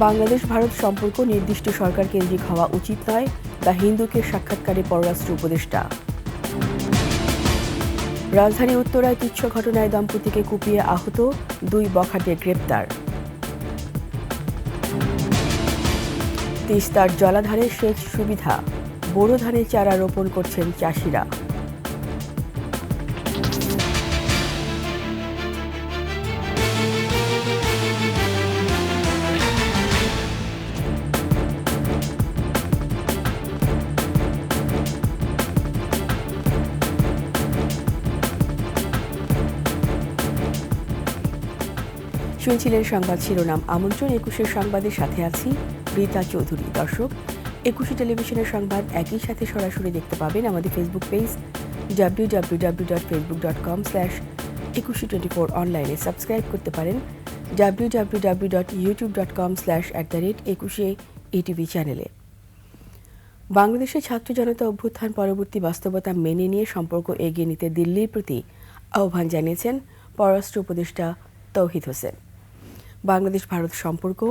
বাংলাদেশ ভারত সম্পর্ক নির্দিষ্ট সরকার কেন্দ্রিক হওয়া উচিত নয়, দ্য হিন্দুকে সাক্ষাৎকারে পররাষ্ট্র উপদেষ্টা। রাজধানী উত্তরায় তুচ্ছ ঘটনায় দম্পতিকে কুপিয়ে আহত, 2 বখাটে গ্রেপ্তার। তিস্তার জলাধারে সেচ সুবিধা, বোরো ধানের চারা রোপণ করছেন চাষিরা। শুনছিলেন সংবাদ শিরোনাম। আমন্ত্রণ 21 সংবাদের সাথে আছি রীতা চৌধুরী। দর্শক, 21 টেলিভিশনের সংবাদ একই সাথে সরাসরি দেখতে পাবেন আমাদের ফেসবুক পেজ www.facebook.com/2124 অনলাইনে সাবস্ক্রাইব করতে পারেন www.youtube.com/@21ATV চ্যানেলে। বাংলাদেশের ছাত্র জনতা অভ্যুত্থান পরবর্তী বাস্তবতা মেনে নিয়ে সম্পর্ক এগিয়ে নিতে দিল্লির প্রতি আহ্বান জানিয়েছেন পররাষ্ট্র উপদেষ্টা তৌহিদ হোসেন। বাংলাদেশ ভারত সম্পর্ক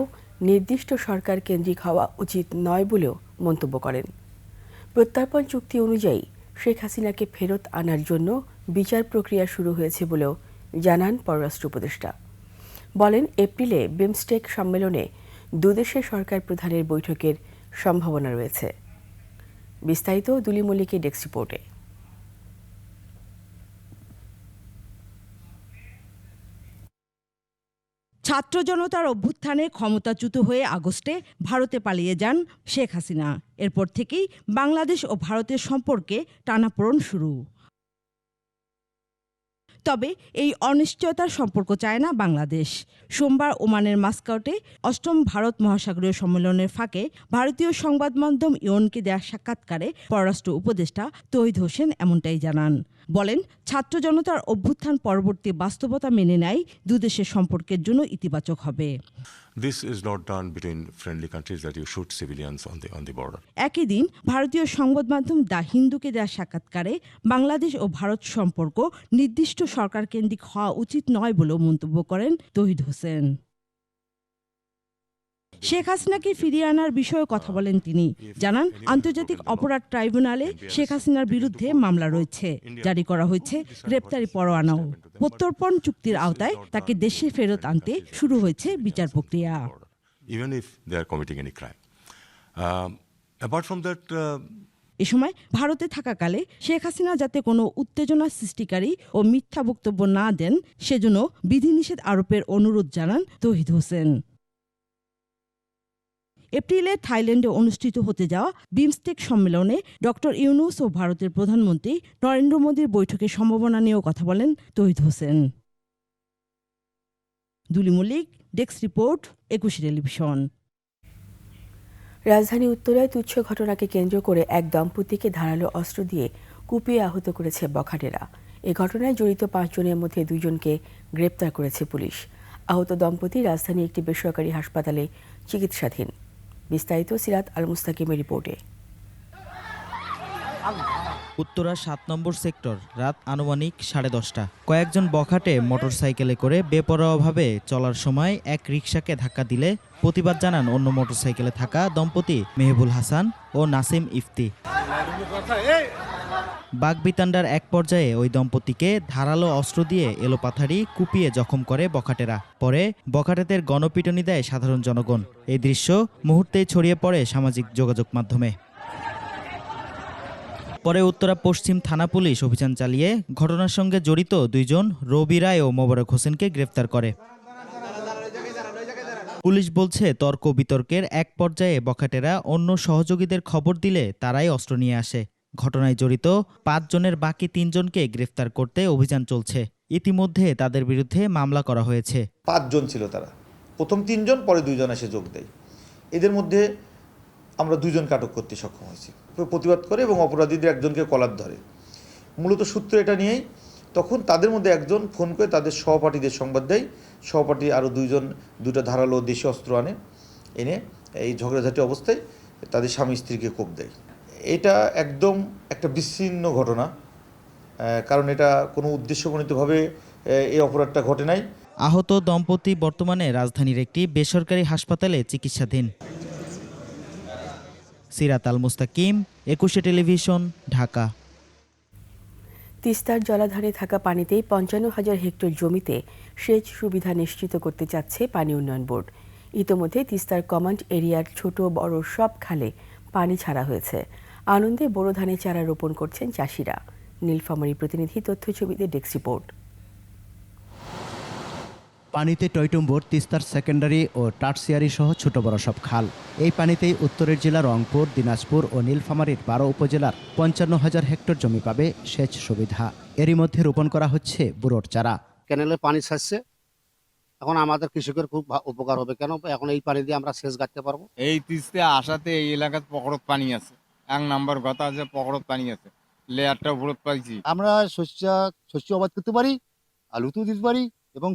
নির্দিষ্ট সরকার কেন্দ্রিক হওয়া উচিত নয় বলেও মন্তব্য করেন। প্রত্যর্পণ চুক্তি অনুযায়ী শেখ হাসিনাকে ফেরত আনার জন্য বিচার প্রক্রিয়া শুরু হয়েছে বলেও জানান পররাষ্ট্র উপদেষ্টা। বলেন, এপ্রিলে বিমস্টেক সম্মেলনে দুদেশের সরকার প্রধানের বৈঠকের সম্ভাবনা রয়েছে। বিস্তারিত দুলি মল্লিকের ডেস্ক রিপোর্টে। ছাত্র জনতার অভ্যুত্থানে ক্ষমতাচ্যুত হয়ে আগস্টে ভারতে পালিয়ে যান শেখ হাসিনা। এরপর থেকেই বাংলাদেশ ও ভারতের সম্পর্কে টানাপোড়েন শুরু। তবে এই অনিশ্চয়তার সম্পর্ক চায় না বাংলাদেশ। সোমবার ওমানের মাস্কাটে 8ম ভারত মহাসাগরীয় সম্মেলনের ফাঁকে ভারতীয় সংবাদ মাধ্যম ইওনকে দেয়া সাক্ষাৎকারে পররাষ্ট্র উপদেষ্টা তৌহিদ হোসেন এমনটাই জানান। বলেন, ছাত্র জনতার অভ্যুত্থান পরবর্তী বাস্তবতা মেনে নেয় দুদেশের সম্পর্কের জন্য ইতিবাচক হবে। This is not done between friendly countries that you shoot civilians on the border. একই দিন ভারতীয় সংবাদ মাধ্যম দ্য হিন্দুকে দেয়া সাক্ষাৎকারে বাংলাদেশ ও ভারত সম্পর্ক নির্দিষ্ট সরকার কেন্দ্রিক হওয়া উচিত নয় বলেও মন্তব্য করেন তৌহিদ হোসেন। শেখ হাসিনাকে ফিরিয়ে আনার বিষয়ে কথা বলেন তিনি। জানান, আন্তর্জাতিক অপরাধ ট্রাইব্যুনালে শেখ হাসিনার বিরুদ্ধে মামলা রয়েছে, জারি করা হয়েছে গ্রেপ্তারি পরোয়ানাও। প্রত্যর্পণ চুক্তির আওতায় তাকে দেশে ফেরত আনতে শুরু হয়েছে বিচার প্রক্রিয়া। Even if they are committing any crime. Apart from that, এ সময় ভারতে থাকাকালে শেখ হাসিনা যাতে কোনো উত্তেজনা সৃষ্টিকারী ও মিথ্যা বক্তব্য না দেন সেজন্য বিধিনিষেধ আরোপের অনুরোধ জানান তৌহিদ হোসেন। এপ্রিলে থাইল্যান্ডে অনুষ্ঠিত হতে যাওয়া বিমস্টেক সম্মেলনে ডক্টর ইউনূস ও ভারতের প্রধানমন্ত্রী নরেন্দ্র মোদীর বৈঠকের সম্ভাবনা নিয়েও কথা বলেন তৌহিদ হোসেন। দুলি মল্লিক, ডেস্ক রিপোর্ট, 21 টেলিভিশন। রাজধানী উত্তরায় তুচ্ছ ঘটনাকে কেন্দ্র করে এক দম্পতিকে ধারালো অস্ত্র দিয়ে কুপিয়ে আহত করেছে বখাটেরা। এ ঘটনায় জড়িত 5 জনের মধ্যে 2 জনকে গ্রেপ্তার করেছে পুলিশ। আহত দম্পতি রাজধানীর একটি বেসরকারি হাসপাতালে চিকিৎসাধীন। বিস্তারিত সিরাত আল মুস্তাকিমের রিপোর্টে। উত্তরা 7 নম্বর সেক্টর, রাত আনুমানিক 10:30। কয়েকজন বখাটে মোটরসাইকেলে করে বেপরোয়াভাবে চলার সময় এক রিকশাকে ধাক্কা দিলে প্রতিবাদ জানান অন্য মোটরসাইকেলে থাকা দম্পতি মেহবুল হাসান ও নাসিম ইফতি। বাগবিতান্ডার এক পর্যায়ে ওই দম্পতিকে ধারালো অস্ত্র দিয়ে এলোপাথারি কুপিয়ে জখম করে বখাটেরা। পরে বখাটেদের গণপিটুনি দেয় সাধারণ জনগণ। এই দৃশ্য মুহূর্তেই ছড়িয়ে পড়ে সামাজিক যোগাযোগ মাধ্যমে। পরে উত্তরা পশ্চিম থানা পুলিশ অভিযান চালিয়ে ঘটনার সঙ্গে জড়িত 2 জন রবি রায় ও মোবারক হোসেনকে গ্রেফতার করে। পুলিশ বলছে, তর্ক বিতর্কের এক পর্যায়ে বখাটেরা অন্য সহযোগীদের খবর দিলে তারাই অস্ত্র নিয়ে আসে। ঘটনায় জড়িত 5 জনের বাকি 3 জনকে গ্রেফতার করতে অভিযান চলছে। ইতিমধ্যে তাদের বিরুদ্ধে মামলা করা হয়েছে। 5 জন ছিল তারা, প্রথম 3 জন, পরে 2 জন এসে যোগ দেয়। এদের মধ্যে আমরা 2 জনকে আটক করতে সক্ষম হয়েছি। প্রতিবাদ করে এবং অপরাধীদের একজনকে কলার ধরে। মূলত সূত্র এটা নিয়েই তখন তাদের মধ্যে একজন ফোন করে তাদের সহপাঠীদের সংবাদ দেয়। সহপাঠী আরও 2 জন 2টা ধারালো দেশি অস্ত্র এনে এই ঝগড়াঝাটি অবস্থায় তাদের স্বামী স্ত্রীকে কোপ দেয়। এটা একদম একটা বিচ্ছিন্ন ঘটনা, কারণ এটা কোনো উদ্দেশ্যপ্রণীতভাবে এই অপরাধটা ঘটে নাই। আহত দম্পতি বর্তমানে রাজধানীর একটি বেসরকারি হাসপাতালে চিকিৎসাধীন। সিরাত আল মুস্তাকিম, 21 টেলিভিশন, ঢাকা। তিস্তার জলাধারে থাকা পানিতেই 55,000 হেক্টর জমিতে সেচ সুবিধা নিশ্চিত করতে চাচ্ছে পানি উন্নয়ন বোর্ড। ইতোমধ্যে তিস্তার কমান্ড এরিয়ার ছোট বড় সব খালে পানি ছাড়া হয়েছে। আনন্দে বোরো ধানের চারা রোপণ করছেন চাষিরা। নীলফামারী প্রতিনিধি তথ্যছবিতে ডেস্ক রিপোর্ট। পানিতে টইটুম্বুর, তিস্তার সেকেন্ডারি ও টার্সিয়ারি সহ ছোট বড় সব খাল। এই পানিতেই উত্তরের জেলা রংপুর, দিনাজপুর ও নীলফামারীর 12 উপজেলার 55,000 হেক্টর জমি পাবে সেচ সুবিধা। এরই মধ্যে রোপণ করা হচ্ছে বুড়োর চারা। ক্যানেলে পানি ছাড়ছে, এখন আমাদের কৃষকের খুব উপকার হবে। কেন এখন এই পানি দিয়ে আমরা সেচ গাঁথতে পারবো। এই তিস্তে আসাতে এই এলাকার পকড়ত পানি আছে, 1 নাম্বার কথা আছে, পকড়ত পানি আছে, লেয়ারটা উপরত পাইছি। আমরা শস্য আবাদ করতে পারি, আলুতেও দিতে পারি এবং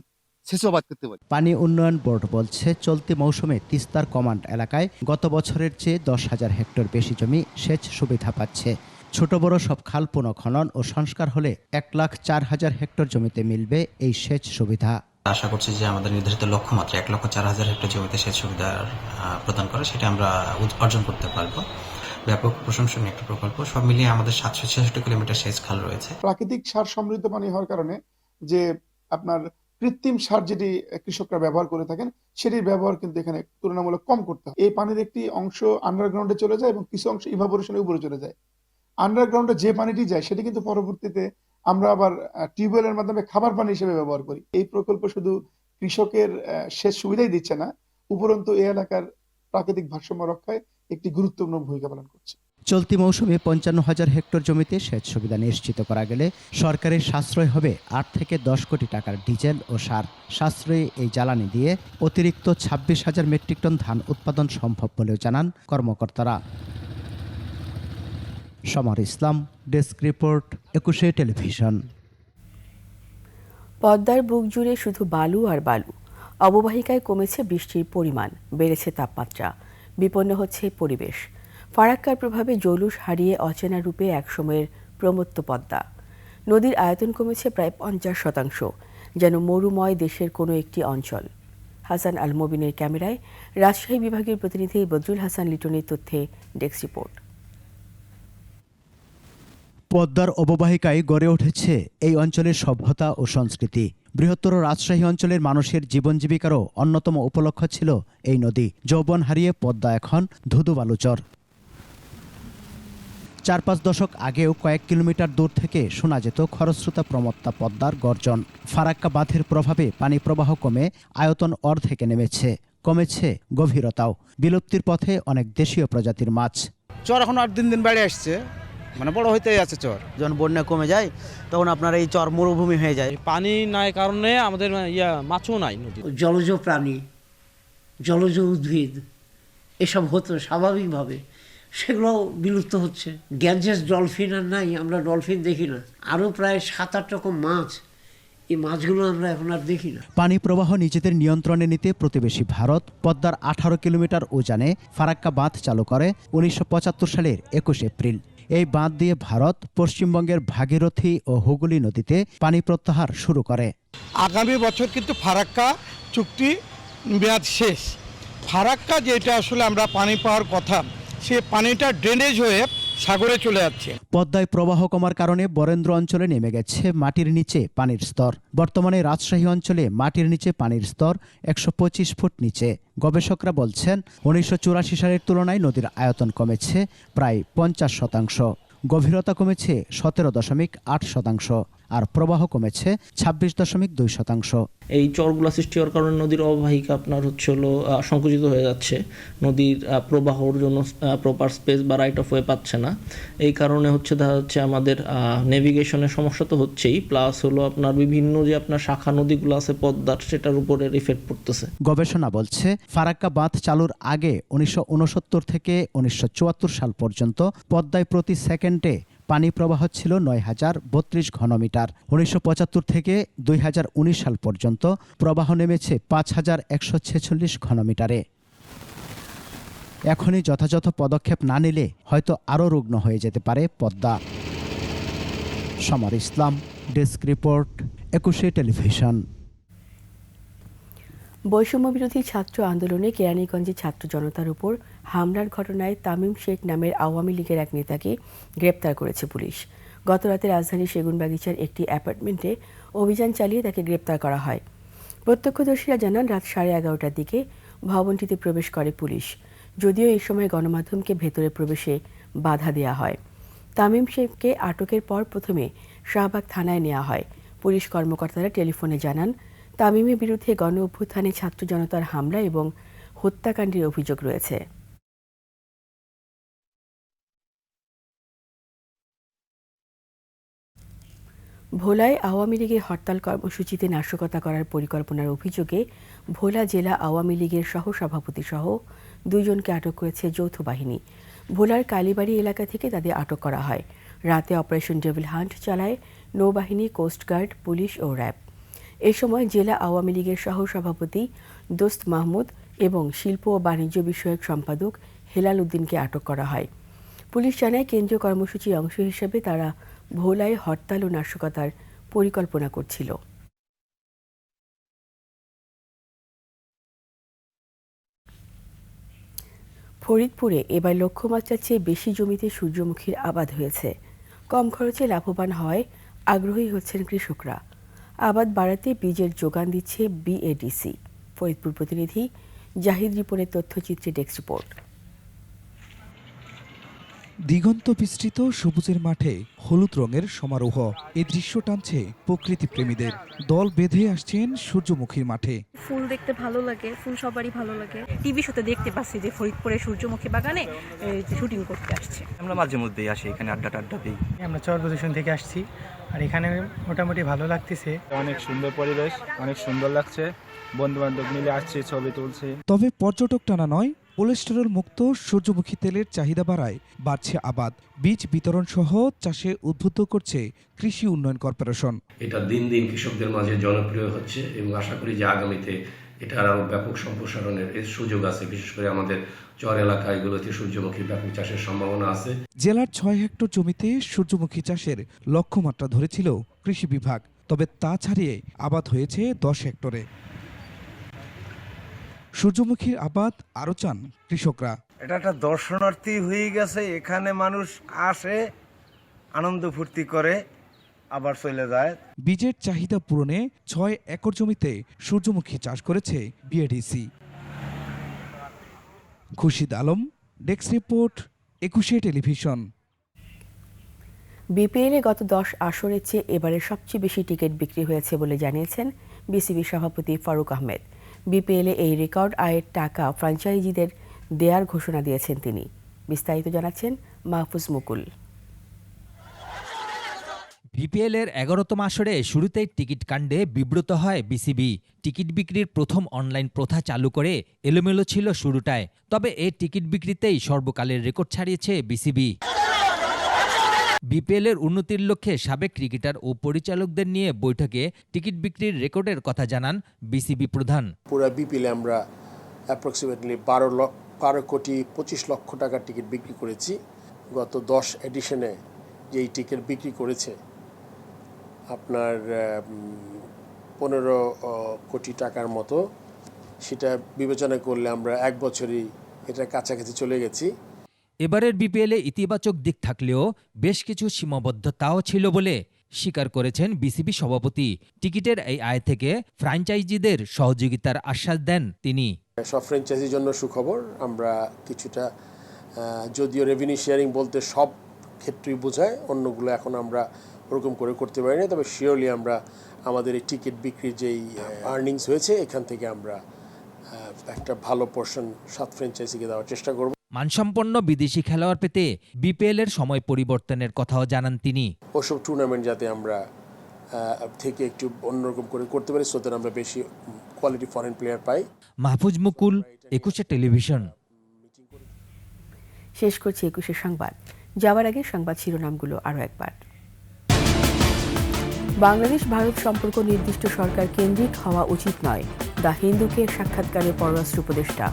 সেচ আবাদ করতে পারি। পানি উন্নয়ন বোর্ড বলছে, চলতি মৌসুমে তিস্তার কমান্ড এলাকায় গত বছরের চেয়ে 10,000 হেক্টর বেশি জমি সেচ সুবিধা পাচ্ছে। ছোট বড় সব খাল পুনঃখনন ও সংস্কার হলে 1,04,000 হেক্টর জমিতে মিলবে এই সেচ সুবিধা। আশা করছি যে আমাদের নির্ধারিত লক্ষ্যমাত্রা 1,04,000 হেক্টর জমিতে সেচ সুবিধা প্রদান করা, সেটা আমরা অর্জন করতে পারবো। ব্যাপক প্রশংসনীয় একটা প্রকল্প। সব মিলিয়ে আমাদের 766 কিলোমিটার সেচ খাল রয়েছে। প্রাকৃতিক সার সমৃদ্ধ পানি হওয়ার কারণে যে আপনার কৃত্রিম সার যেটি কৃষকরা ব্যবহার করে থাকেন, সেটির ব্যবহার কিন্তু এখানে তুলনামূলক কম করতে হয়। এই পানির একটি অংশ আন্ডারগ্রাউন্ডে চলে যায় এবং কিছু অংশ ইভাপোরেশনের উপরে চলে যায়। আন্ডারগ্রাউন্ডে যে পানিটি যায় সেটি কিন্তু পরবর্তীতে আমরা আবার টিউবওয়েলের মাধ্যমে খাবার পানি হিসেবে ব্যবহার করি। এই প্রকল্প শুধু কৃষকের সেচ সুবিধাই দিচ্ছে না, উপরন্তু এই এলাকার প্রাকৃতিক ভারসাম্য রক্ষায় একটি গুরুত্বপূর্ণ ভূমিকা পালন করছে। চলতি মৌসুমে 55,000 হেক্টর জমিতে সেচ সুবিধা নিশ্চিত করা গেলে সরকারের সাশ্রয় হবে 8 থেকে 10 কোটি টাকার ডিজেল ও সার। সাশ্রয়ী এই জ্বালানি দিয়ে অতিরিক্ত 26,000 মেট্রিক টন ধান উৎপাদন সম্ভব বলেও জানান কর্মকর্তারা। সমর ইসলাম, ডেস্ক রিপোর্ট, 21 টেলিভিশন। পদ্মার বুক জুড়ে শুধু বালু আর বালু। অববাহিকায় কমেছে বৃষ্টির পরিমাণ, বেড়েছে তাপমাত্রা, বিপন্ন হচ্ছে পরিবেশ। ফারাক্কার প্রভাবে জৌলুস হারিয়ে অচেনা রূপে একসময়ের প্রমত্ত পদ্মা। নদীর আয়তন কমেছে প্রায় 50%, যেন মরুময় দেশের কোনো একটি অঞ্চল। হাসান আল মবিনের ক্যামেরায় রাজশাহী বিভাগের প্রতিনিধি বদরুল হাসান লিটনের তথ্যে ডেস্ক রিপোর্ট। পদ্মার অববাহিকায় গড়ে উঠেছে এই অঞ্চলের সভ্যতা ও সংস্কৃতি। বৃহত্তর রাজশাহী অঞ্চলের মানুষের জীবন জীবিকারও অন্যতম উপলক্ষ্য ছিল এই নদী। যৌবন হারিয়ে পদ্মা এখন ধুধু বালুচর। 4-5 দশক আগেও কয়েক কিলোমিটার দূর থেকে শোনা যেত খরস্রোতা প্রমত্তা পদ্মার গর্জন। ফারাক্কা বাঁধের প্রভাবে পানি প্রবাহ কমে আয়তন অর্ধেকে নেমেছে, কমেছে গভীরতাও। বিলুপ্তির পথে অনেক দেশীয় প্রজাতির মাছ। চর এখন আর দিন দিন বেড়ে আসছে, মানে বড় হইতেই আছে চর। যখন বন্যা কমে যায় তখন আপনার এই চর মরুভূমি হয়ে যায়। পানি নাই কারণে আমাদের মাছও নাই নদী। জলজ প্রাণী, জলজ উদ্ভিদ এসব হতো স্বাভাবিকভাবে, সেগুলো বিলুপ্ত হচ্ছে। গ্যাঞ্জেস ডলফিন আর নাই, আমরা ডলফিন দেখি না। আরও প্রায় 7-8 রকম মাছ, এই মাছগুলো আমরা এখন আর দেখি না। পানি প্রবাহ নিজেদের নিয়ন্ত্রণে নিতে প্রতিবেশী ভারত পদ্মার 18 কিলোমিটার উজানে ফারাক্কা বাঁধ চালু করে 1975 সালের 21 এপ্রিল। এই বাঁধ দিয়ে ভারত পশ্চিমবঙ্গের ভাগীরথী ও হুগলি নদীতে পানি প্রত্যাহার শুরু করে। আগামী বছর কিন্তু ফারাক্কা চুক্তি মেয়াদ শেষ। ফারাক্কা যেটা আসলে আমরা পানি পাওয়ার কথা, সে পানিটা ড্রেনেজ হয়ে সাগরে চলে যাচ্ছে। পদ্মায় প্রবাহ কমার কারণে বরেন্দ্র অঞ্চলে নেমে গেছে মাটির নিচে পানির স্তর। বর্তমানে রাজশাহী অঞ্চলে মাটির নিচে পানির স্তর 125 ফুট নিচে। গবেষকরা বলছেন 1984 সালের তুলনায় নদীর আয়তন কমেছে প্রায় 50%, গভীরতা কমেছে 17.8% আর প্রবাহ কমেছে 26.2%। এই চরগুলা সৃষ্টি হওয়ার কারণে নদীর অববাহিকা আপনার সংকুচিত হয়ে যাচ্ছে। নদীর প্রবাহর জন্য প্রপার স্পেস বা রাইট অফ ওয়ে পাচ্ছে না। এই কারণে দেখা যাচ্ছে আমাদের নেভিগেশনের সমস্যা তো হচ্ছেই, প্লাস আপনার বিভিন্ন যে আপনার শাখা নদীগুলো আছে পদ্মার, সেটার উপরে ইফেক্ট পড়তেছে। গবেষণা বলছে ফারাক্কা বাঁধ চালুর আগে 1969 থেকে 1974 সাল পর্যন্ত পদ্মায় প্রতি সেকেন্ডে পানি প্রবাহ ছিল 9,032 ঘনমিটার। 1975 থেকে 2019 সাল পর্যন্ত প্রবাহ নেমেছে 5,146 ঘনমিটারে। এখনই যথাযথ পদক্ষেপ না নিলে হয়তো আরও রুগ্ন হয়ে যেতে পারে পদ্মা। সমর ইসলাম, ডেস্ক রিপোর্ট, 21 টেলিভিশন। বৈষম্য বিরোধী ছাত্র আন্দোলনে কেরানীগঞ্জে ছাত্র জনতার উপর হামলার ঘটনায় তামিম শেখ নামের আওয়ামী লীগের এক নেতাকে গ্রেপ্তার করেছে পুলিশ। গতরাতে রাজধানীর সেগুনবাগিচার একটি অ্যাপার্টমেন্টে অভিযান চালিয়ে তাকে গ্রেপ্তার করা হয়। প্রত্যক্ষদর্শীরা জানান, রাত 11:30টার দিকে ভবনটিতে প্রবেশ করে পুলিশ। যদিও এই সময় গণমাধ্যমকে ভেতরে প্রবেশে বাধা দেওয়া হয়। তামিম শেখকে আটকের পর প্রথমে শাহবাগ থানায় নেওয়া হয়। পুলিশ কর্মকর্তারা টেলিফোনে জানান, তামিমের বিরুদ্ধে গণ অভ্যুত্থানে ছাত্র জনতার হামলা এবং হত্যাকাণ্ডের অভিযোগ রয়েছে। ভোলায় আওয়ামী লীগের হরতাল কর্মসূচিতে নাশকতা করার পরিকল্পনার অভিযোগে ভোলা জেলা আওয়ামী লীগের সহসভাপতি সহ 2 জনকে আটক করেছে যৌথ বাহিনী। ভোলার কালীবাড়ি এলাকা থেকে তাদের আটক করা হয়। রাতে অপারেশন ডেভিল হান্ট চালায় নৌবাহিনী, কোস্টগার্ড, পুলিশ ও র্যাব। এ সময় জেলা আওয়ামী লীগের সহসভাপতি দোস্ত মাহমুদ এবং শিল্প ও বাণিজ্য বিষয়ক সম্পাদক হেলাল উদ্দিনকে আটক করা হয়। পুলিশ জানায়, কেন্দ্রীয় কর্মসূচির অংশ হিসেবে তারা ভোলায় হরতাল ও নাশকতার পরিকল্পনা করছিল। ফরিদপুরে এবার লক্ষ্যমাত্রার চেয়ে বেশি জমিতে সূর্যমুখীর আবাদ হয়েছে। কম খরচে লাভবান হওয়ায় আগ্রহী হচ্ছেন কৃষকরা। আবাদ বাড়াতে বীজের যোগান দিচ্ছে বিএডিসি। ফরিদপুর প্রতিনিধি জাহিদ রিপনের তথ্যচিত্রে ডেস্ক রিপোর্ট। দিগন্ত বিস্তৃত সবুজের মাঠে হলুদ রঙের সমারোহ। এই দৃশ্য টানছে প্রকৃতি প্রেমীদের। দল বেঁধে আসছেন সূর্যমুখীর মাঠে। ফুল দেখতে ভালো লাগে, ফুল সবারই ভালো লাগে। টিভি শোতে দেখতে পাচ্ছি যে ফরিদপুরে সূর্যমুখী বাগানে শুটিং করতে আসছে। আমরা মাঝে মধ্যেই আসি, এখানে আড্ডা দিই। আমরা চর প্রদর্শন থেকে আসছি, আর এখানে মোটামুটি ভালো লাগতেছে। অনেক সুন্দর পরিবেশ, অনেক সুন্দর লাগছে। বন্ধু বান্ধব মিলে আসছি, ছবি তুলছি। তবে পর্যটক টানা নয়, কোলেস্টেরল মুক্ত সূর্যমুখী তেলের চাহিদা বাড়ায় বাড়ছে আবাদ। বীজ বিতরণ সহ চাষে উদ্বুদ্ধ করছে কৃষি উন্নয়ন কর্পোরেশন। এটা দিন দিন কৃষকদের মাঝে জনপ্রিয় হচ্ছে এবং আশা করি যে আগামীতে এটার আরো ব্যাপক সম্প্রসারণের সুযোগ আছে। বিশেষ করে আমাদের চর এলাকা এগুলোতে সূর্যমুখী ব্যাপক চাষের সম্ভাবনা আছে। জেলার 6 হেক্টর জমিতে সূর্যমুখী চাষের লক্ষ্যমাত্রা ধরেছিল কৃষি বিভাগ, তবে তা ছাড়িয়ে আবাদ হয়েছে 10 হেক্টরে। সূর্যমুখীর আবাদ আরো চান কৃষকরা। এটা একটা দর্শনার্থী হয়ে গেছে, এখানে মানুষ আসে, আনন্দ ফুর্তি করে, আবার চলে যায়। বীজের চাহিদা পূরণে 6 একর জমিতে সূর্যমুখী চাষ করেছে BADC. Khurshid Alam, desk report, 21 television. বিপিএলে গত 10 আসরের চেয়ে এবারে সবচেয়ে বেশি টিকিট বিক্রি হয়েছে বলে জানিয়েছেন বিসিবি সভাপতি ফারুক আহমেদ। বিপিএলে এই রেকর্ড আয়ের টাকা ফ্র্যাঞ্চাইজিদের দেয়ার ঘোষণা দিয়েছেন তিনি। বিস্তারিত জানাচ্ছেন মাহফুজ মুকুল। বিপিএলের 11তম আসরে শুরুতেই টিকিট কাণ্ডে বিব্রত হয় বিসিবি। টিকিট বিক্রির প্রথম অনলাইন প্রথা চালু করে এলোমেলো ছিল শুরুটায়। তবে এই টিকিট বিক্রিতেই সর্বকালের রেকর্ড ছাড়িয়েছে বিসিবি। বিপিএলের উন্নতির লক্ষ্যে সাবেক ক্রিকেটার ও পরিচালকদের নিয়ে বৈঠকে টিকিট বিক্রির রেকর্ডের কথা জানান বিসিবি প্রধান। পুরো বিপিএলে আমরা অ্যাপ্রক্সিমেটলি 12 কোটি 25 লক্ষ টাকার টিকিট বিক্রি করেছি। গত 10 এডিশনে যেই টিকিট বিক্রি করেছে আপনার 15 কোটি টাকার মতো, সেটা বিবেচনা করলে আমরা 1 বছরই এটার কাছাকাছি চলে গেছি। এবারের বিপিএলে ইতিবাচক দিক থাকলেও বেশ কিছু সীমাবদ্ধতাও ছিল বলে স্বীকার করেছেন বিসিবি সভাপতি। টিকিটের এই আয় থেকে ফ্র্যাঞ্চাইজিদের সহযোগিতার আশ্বাস দেন তিনি। সব ফ্র্যাঞ্চাইজির জন্য সুখবর, আমরা কিছুটা, যদিও রেভিনিউ শেয়ারিং বলতে সব ক্ষেত্রেই বোঝায়, অন্যগুলো এখন আমরা ওরকম করে করতে পারি না, তবে শিওরলি আমরা আমাদের এই টিকিট বিক্রির যেই আর্নিংস হয়েছে এখান থেকে আমরা একটা ভালো পোর্শন 7 ফ্র্যাঞ্চাইজিকে দেওয়ার চেষ্টা করব। মানসম্পন্ন বিদেশি খেলোয়াড় পেতে বিপিএলের সময় পরিবর্তনের কথাও জানান তিনি। ওসব টুর্নামেন্ট যাতে আমরা থেকে একটু অন্যরকম করে করতে পারি, সোতে আমরা বেশি কোয়ালিটি ফরেন প্লেয়ার পাই। মাহফুজ মুকুল, 21 টেলিভিশন। শেষ করছি 21 সংবাদ। যাওয়ার আগে সংবাদ শিরোনামগুলো আরও একবার। বাংলাদেশ ভারত সম্পর্ক নির্দিষ্ট সরকার কেন্দ্রিক হওয়া উচিত নয়, দ্য হিন্দুকে সাক্ষাৎকারে পররাষ্ট্র উপদেষ্টা।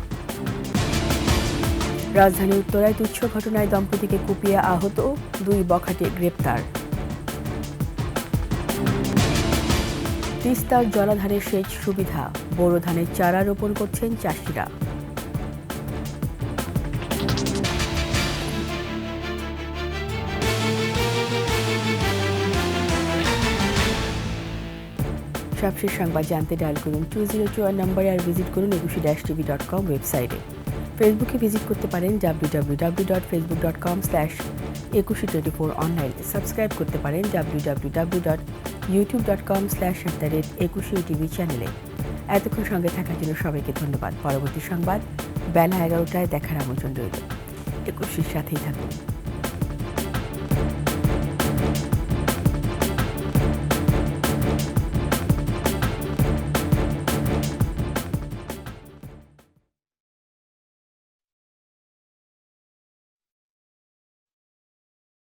রাজধানী উত্তরায় তুচ্ছ ঘটনায় দম্পতিকে কুপিয়ে আহত, 2 বখাটে গ্রেপ্তার। তিস্তার জলাধারে সেচ সুবিধা, বোরো ধানের চারা রোপণ করছেন চাষিরা। সবশেষ সংবাদ জানতে ডায়াল করুন 2021 নম্বরে আর ভিজিট করুন eকুশে-tv.com ওয়েবসাইটে। ফেসবুকে ভিজিট করতে পারেন www.facebook.com/eকুশে24 অনলাইন। সাবস্ক্রাইব করতে পারেন www.youtube.com/@eকুশে চ্যানেলে। এতক্ষণ সঙ্গে থাকার জন্য সবাইকে ধন্যবাদ। পরবর্তী সংবাদ বেলা 11টায় দেখার আমন্ত্রণ রইল। একুশের সাথেই থাকুন।